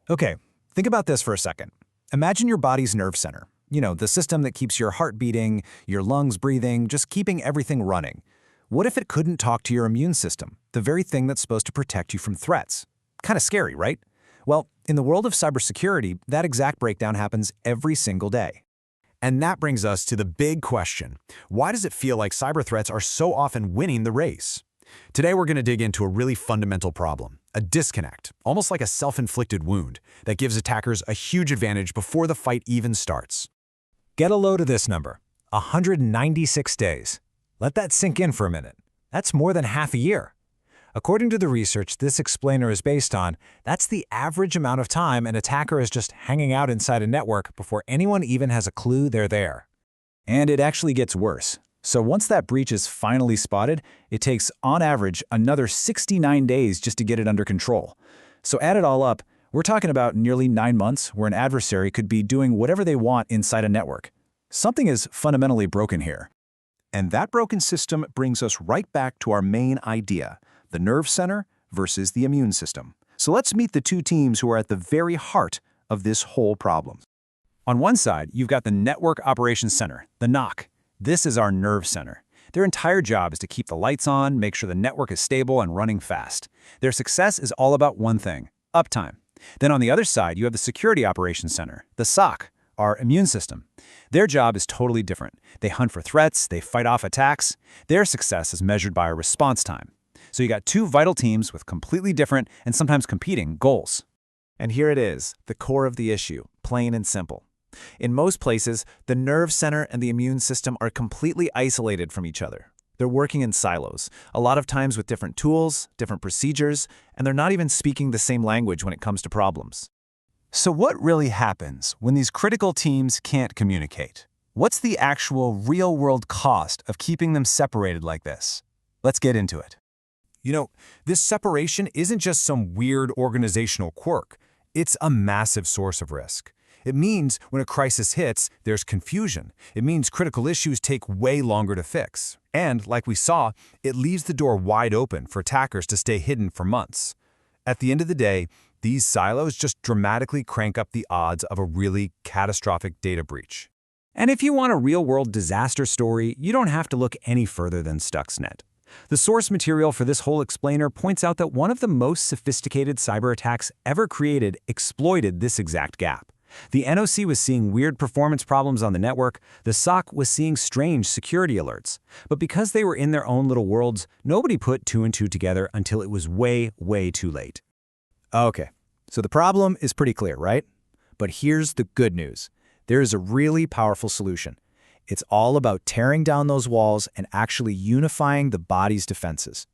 Okay, think about this for a second. Imagine your body's nerve center. You know, the system that keeps your heart beating, your lungs breathing, just keeping everything running. What if it couldn't talk to your immune system, the very thing that's supposed to protect you from threats? Kind of scary, right? Well, in the world of cybersecurity, that exact breakdown happens every single day. And that brings us to the big question. Why does it feel like cyber threats are so often winning the race? Today we're going to dig into a really fundamental problem, a disconnect, almost like a self-inflicted wound, that gives attackers a huge advantage before the fight even starts. Get a load of this number, 196 days. Let that sink in for a minute. That's more than half a year. According to the research this explainer is based on, that's the average amount of time an attacker is just hanging out inside a network before anyone even has a clue they're there. And it actually gets worse. So once that breach is finally spotted, it takes, on average, another 69 days just to get it under control. So add it all up, we're talking about nearly 9 months where an adversary could be doing whatever they want inside a network. Something is fundamentally broken here. And that broken system brings us right back to our main idea, the nerve center versus the immune system. So let's meet the two teams who are at the very heart of this whole problem. On one side, you've got the Network Operations Center, the NOC. This is our nerve center. Their entire job is to keep the lights on, make sure the network is stable and running fast. Their success is all about one thing, uptime. Then on the other side, you have the Security Operations Center, the SOC, our immune system. Their job is totally different. They hunt for threats, they fight off attacks. Their success is measured by a response time. So you got two vital teams with completely different and sometimes competing goals. And here it is, the core of the issue, plain and simple. In most places, the nerve center and the immune system are completely isolated from each other. They're working in silos, a lot of times with different tools, different procedures, and they're not even speaking the same language when it comes to problems. So what really happens when these critical teams can't communicate? What's the actual real-world cost of keeping them separated like this? Let's get into it. You know, this separation isn't just some weird organizational quirk. It's a massive source of risk. It means when a crisis hits, there's confusion. It means critical issues take way longer to fix. And, like we saw, it leaves the door wide open for attackers to stay hidden for months. At the end of the day, these silos just dramatically crank up the odds of a really catastrophic data breach. And if you want a real-world disaster story, you don't have to look any further than Stuxnet. The source material for this whole explainer points out that one of the most sophisticated cyber attacks ever created exploited this exact gap. The NOC was seeing weird performance problems on the network, the SOC was seeing strange security alerts. But because they were in their own little worlds, nobody put two and two together until it was way, way too late. Okay, so the problem is pretty clear, right? But here's the good news. There is a really powerful solution. It's all about tearing down those walls and actually unifying the body's defenses.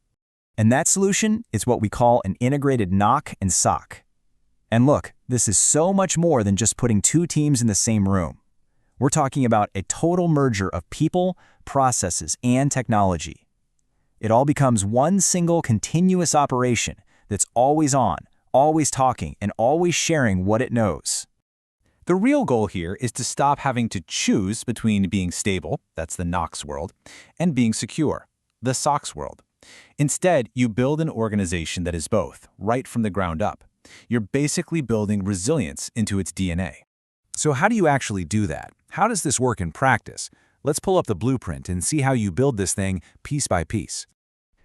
And that solution is what we call an integrated NOC and SOC. And look, this is so much more than just putting two teams in the same room. We're talking about a total merger of people, processes, and technology. It all becomes one single continuous operation that's always on, always talking, and always sharing what it knows. The real goal here is to stop having to choose between being stable, that's the NOC's world, and being secure, the SOC's world. Instead, you build an organization that is both, right from the ground up. You're basically building resilience into its DNA. So how do you actually do that? How does this work in practice? Let's pull up the blueprint and see how you build this thing piece by piece.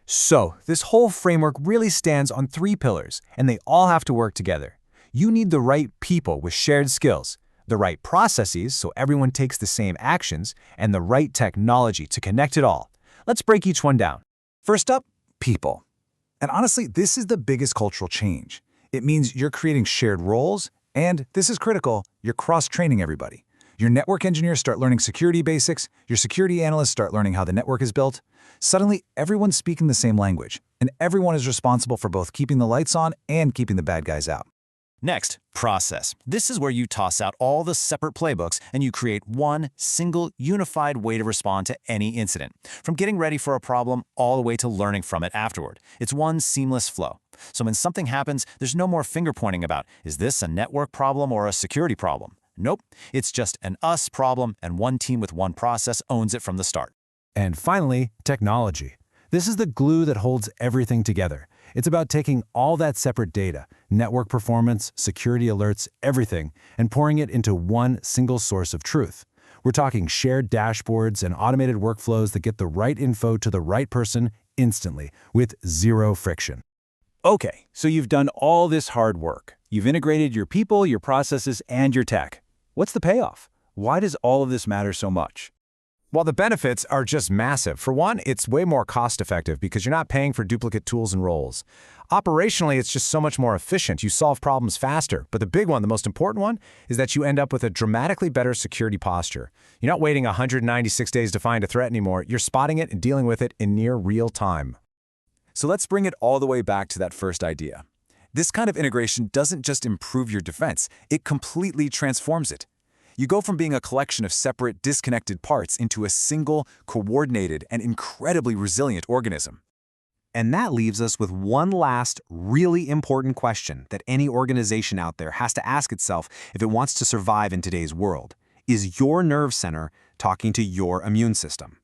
So, this whole framework really stands on 3 pillars, and they all have to work together. You need the right people with shared skills, the right processes so everyone takes the same actions, and the right technology to connect it all. Let's break each one down. First up, people. And honestly, this is the biggest cultural change. It means you're creating shared roles, and this is critical, you're cross-training everybody. Your network engineers start learning security basics, your security analysts start learning how the network is built. Suddenly, everyone's speaking the same language, and everyone is responsible for both keeping the lights on and keeping the bad guys out. Next, process. This is where you toss out all the separate playbooks and you create one single unified way to respond to any incident, from getting ready for a problem all the way to learning from it afterward. It's one seamless flow. So when something happens, there's no more finger pointing about, is this a network problem or a security problem? Nope, it's just an us problem, and one team with one process owns it from the start. And finally, technology. This is the glue that holds everything together. It's about taking all that separate data, network performance, security alerts, everything, and pouring it into one single source of truth. We're talking shared dashboards and automated workflows that get the right info to the right person instantly, with zero friction. Okay, so you've done all this hard work. You've integrated your people, your processes, and your tech. What's the payoff? Why does all of this matter so much? While the benefits are just massive. For one, it's way more cost-effective because you're not paying for duplicate tools and roles. Operationally, it's just so much more efficient. You solve problems faster. But the big one, the most important one, is that you end up with a dramatically better security posture. You're not waiting 196 days to find a threat anymore. You're spotting it and dealing with it in near real time. So let's bring it all the way back to that first idea. This kind of integration doesn't just improve your defense, it completely transforms it. You go from being a collection of separate, disconnected parts into a single, coordinated, and incredibly resilient organism. And that leaves us with one last, really important question that any organization out there has to ask itself if it wants to survive in today's world. Is your nerve center talking to your immune system?